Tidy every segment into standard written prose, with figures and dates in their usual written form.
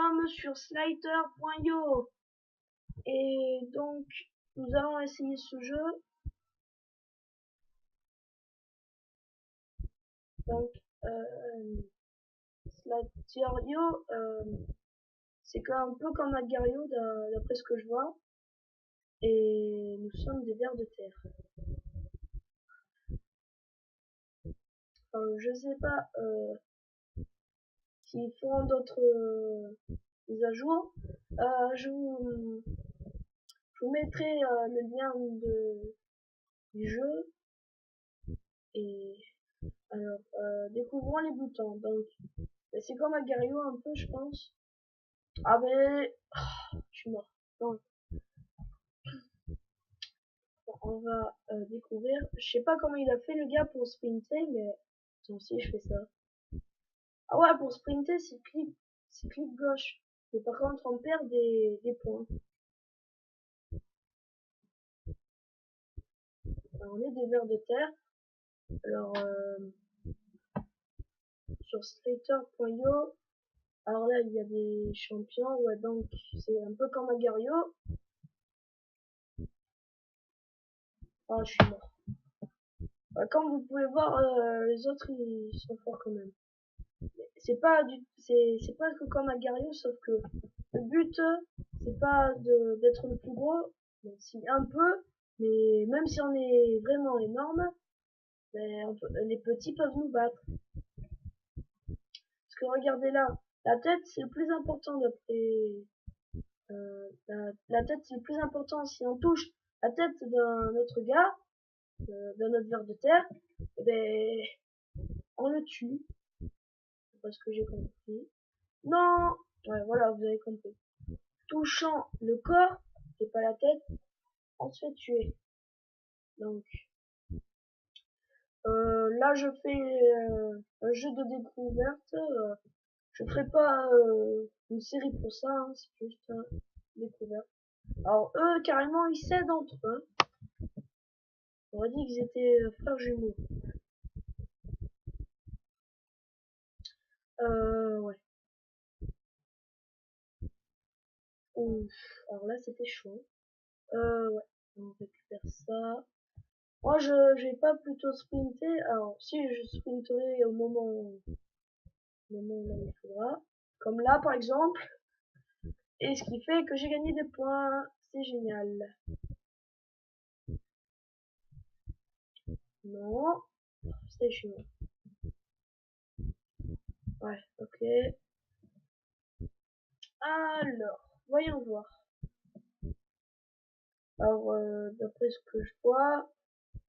sommes sur Slider.io et donc nous allons essayer ce jeu. Donc Slider.io, c'est un peu comme Agario d'après ce que je vois, et nous sommes des vers de terre. Alors, je sais pas s'ils feront d'autres mises à jour. Je vous mettrai le lien du jeu. Et alors, découvrons les boutons. Donc, c'est comme Agario un peu, je pense. Ah mais, je suis mort. Donc, on va découvrir. Je sais pas comment il a fait le gars pour sprinter, mais attends, si je fais ça. Ah ouais, pour sprinter, c'est clic gauche. Mais par contre, on perd des points. Alors, on est des vers de terre. Alors, sur Slater.io, alors là, il y a des champions. Ouais, donc, c'est un peu comme Agario. Ah, je suis mort. Comme vous pouvez voir, les autres, ils sont forts quand même. C'est presque comme Agario, sauf que le but, c'est pas d'être le plus gros, bon, si un peu, mais même si on est vraiment énorme, ben, les petits peuvent nous battre. Parce que regardez là, la tête c'est le plus important d'après. La tête c'est le plus important. Si on touche la tête d'un autre gars, d'un autre ver de terre, eh ben, on le tue. C'est pas ce que j'ai compris. Non! Ouais, voilà, vous avez compris. Touchant le corps, et pas la tête, on se fait tuer. Donc, là je fais un jeu de découverte. Je ferai pas une série pour ça, hein, c'est juste découverte. Alors eux, carrément, ils s'aident entre eux. On aurait dit qu'ils étaient frères jumeaux. Ouais. Ouf. Alors là, c'était chaud. Ouais. On récupère ça. Moi, je vais pas plutôt sprinter. Alors, si je sprinterai au moment où il faudra. Comme là, par exemple. Et ce qui fait que j'ai gagné des points. C'est génial. Non. C'est chiant. Ouais, ok. Alors, voyons voir. Alors, d'après ce que je vois,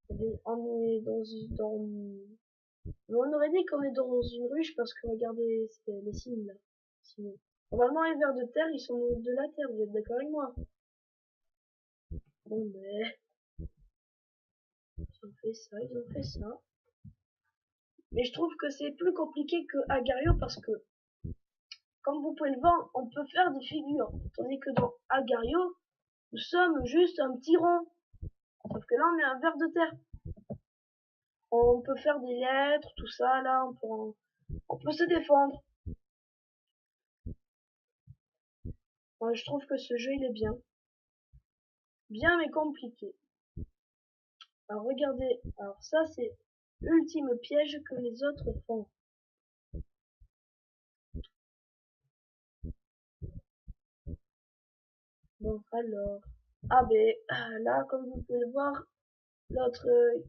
on est on aurait dit qu'on est dans une ruche parce que regardez les signes là. Sinon. Normalement, les vers de terre, ils sont de la terre, vous êtes d'accord avec moi? Bon, mais ils ont fait ça, ils ont fait ça. Mais je trouve que c'est plus compliqué que Agario parce que, comme vous pouvez le voir, on peut faire des figures. Tandis que dans Agario, nous sommes juste un petit rond. Sauf que là, on est un ver de terre. On peut faire des lettres, tout ça, là, on peut se défendre. Moi, je trouve que ce jeu, il est bien. Bien, mais compliqué. Alors, regardez. Alors, ça, c'est l'ultime piège que les autres font. Bon, alors. Ah, ben, là, comme vous pouvez le voir, l'autre,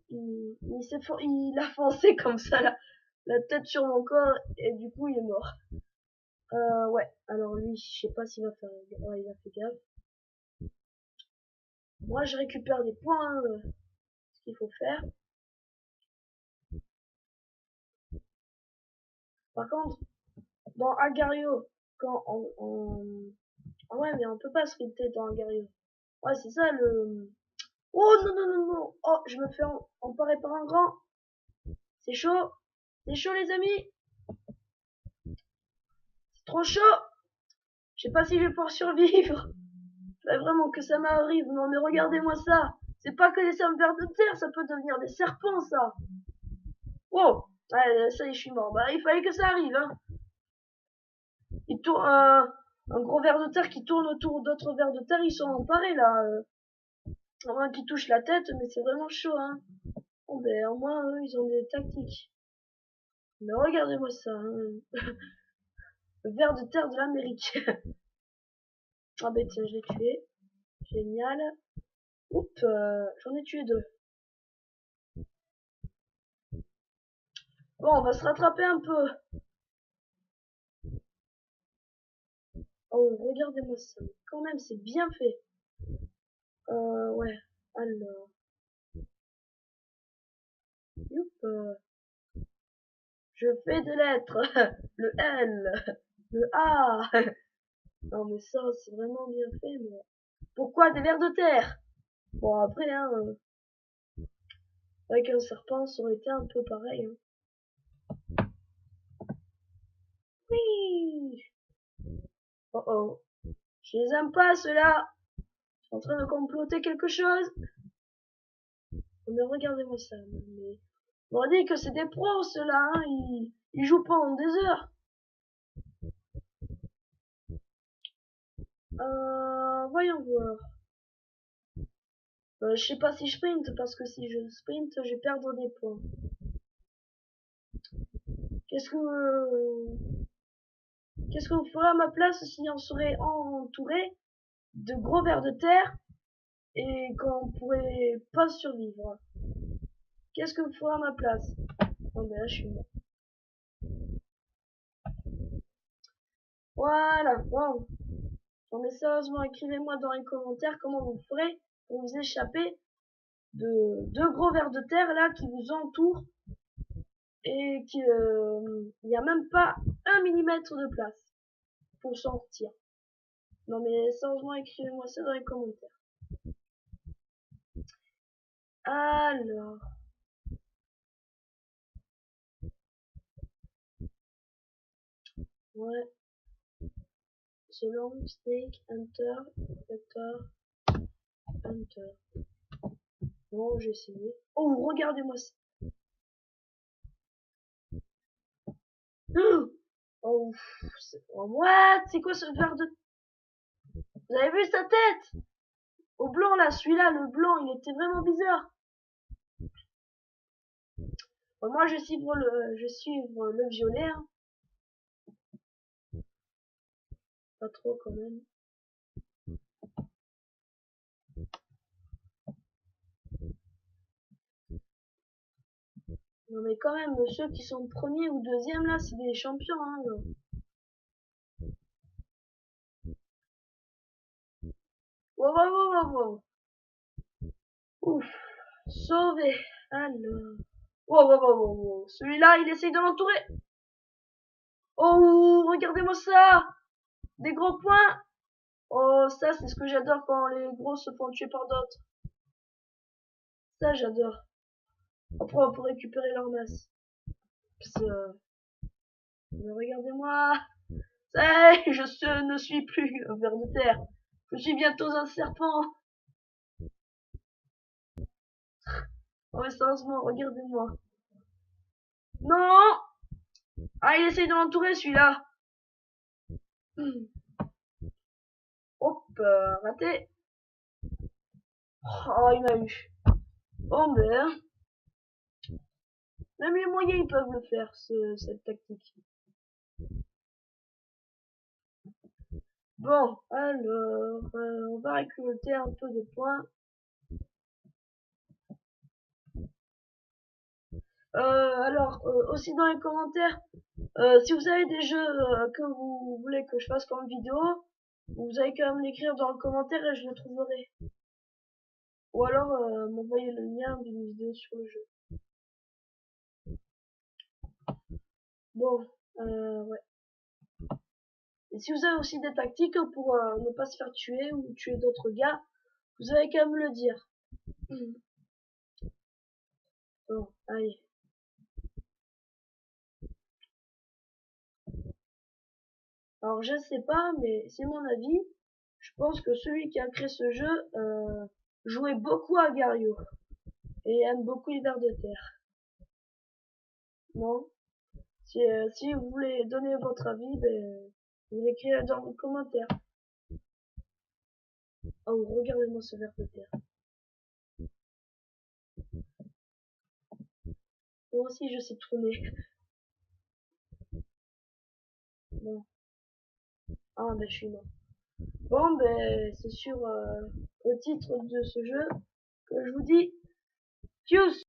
il a foncé comme ça, là, la tête sur mon corps, et du coup, il est mort. Ouais. Alors, lui, je sais pas s'il va faire, ouais, il a fait gaffe. Moi, je récupère des points, ce qu'il faut faire. Par contre, dans Agario, quand ah ouais, mais on peut pas sprinter dans Agario. Ouais, c'est ça le... Oh non, non, non, non. Oh, je me fais emparer par un grand. C'est chaud. C'est chaud, les amis. C'est trop chaud. Je sais pas si je vais pouvoir survivre. Faudrait vraiment que ça m'arrive. Non, mais regardez-moi ça. C'est pas que des vers de terre, ça peut devenir des serpents, ça. Oh, ouais, ça y est, je suis mort. Bah, il fallait que ça arrive, hein. Il tourne, un gros ver de terre qui tourne autour d'autres vers de terre, ils sont emparés là. À moins qu'ils touchent la tête, mais c'est vraiment chaud, hein. Bon, ben, au moins, eux, ils ont des tactiques. Mais regardez-moi ça, hein. Le ver de terre de l'Amérique. Ah ben, tiens, je l'ai tué. Génial. Oups, j'en ai tué 2. Bon, on va se rattraper un peu. Oh, regardez-moi ça. Quand même, c'est bien fait. Ouais. Alors. Youp, je fais des lettres. Le L. Le A. Non, mais ça, c'est vraiment bien fait, mais... Pourquoi des vers de terre? Bon, après, hein, avec un serpent, ça aurait été un peu pareil, hein. Oui. Oh oh. Je les aime pas, ceux-là. Ils sont en train de comploter quelque chose. Oh, mais regardez-moi ça. Mais... On dit que c'est des pros, ceux-là, hein. Ils jouent pendant des heures. Voyons voir. Je sais pas si je sprint, parce que si je sprint, je vais perdre des points. Qu'est-ce que vous ferez à ma place si on serait entouré de gros vers de terre et qu'on pourrait pas survivre? Qu'est-ce que vous ferez à ma place? Oh mais là je suis mort. Voilà, wow. Non mais sérieusement, écrivez-moi dans les commentaires comment vous ferez pour vous échapper de deux gros vers de terre là qui vous entourent et qu'il n'y a même pas 1 millimètre de place pour sortir. Non mais sérieusement, écrivez-moi ça dans les commentaires. Alors, ouais, The Long Snake Hunter, Hunter, Hunter. Bon, j'ai essayé. Oh, regardez-moi ça. Oh, what? C'est quoi ce verre de... Vous avez vu sa tête? Au blanc là, celui-là, le blanc, il était vraiment bizarre. Bon, moi, je suis le violet, hein. Pas trop quand même. Non mais quand même, ceux qui sont premiers ou deuxième là, c'est des champions, hein. Wow, wow, wow, wow, wow. Ouf, sauvé. Alors. Wow, wow, wow, wow, wow. Celui-là, il essaye de l'entourer. Oh, regardez-moi ça. Des gros points. Oh, ça, c'est ce que j'adore quand les gros se font tuer par d'autres. Ça, j'adore. Après, on peut récupérer leur masse. Mais regardez-moi. Ça, ne suis plus un ver de terre. Je suis bientôt un serpent. Oh, mais sérieusement, regardez-moi. Non. Ah, il essaye de l'entourer, celui-là. Hop, raté. Oh, il m'a eu. Oh, merde. Même les moyens, ils peuvent le faire, cette tactique. Bon, alors, on va récolter un peu de points. Aussi dans les commentaires, si vous avez des jeux que vous voulez que je fasse comme vidéo, vous allez quand même l'écrire dans le commentaire et je le trouverai. Ou alors m'envoyer le lien d'une vidéo sur le jeu. Bon, ouais. Et si vous avez aussi des tactiques pour ne pas se faire tuer ou tuer d'autres gars, vous allez quand même le dire. Bon, allez. Alors je sais pas, mais c'est mon avis. Je pense que celui qui a créé ce jeu jouait beaucoup à Gario et aime beaucoup les vers de terre. Non? Si vous voulez donner votre avis, ben Vous l'écrivez dans les commentaires. Oh, regardez-moi ce ver de terre. Moi aussi, je sais tourner. Bon. Ah, ben, je suis mort. Bon, ben, c'est sur le titre de ce jeu que je vous dis Fuse.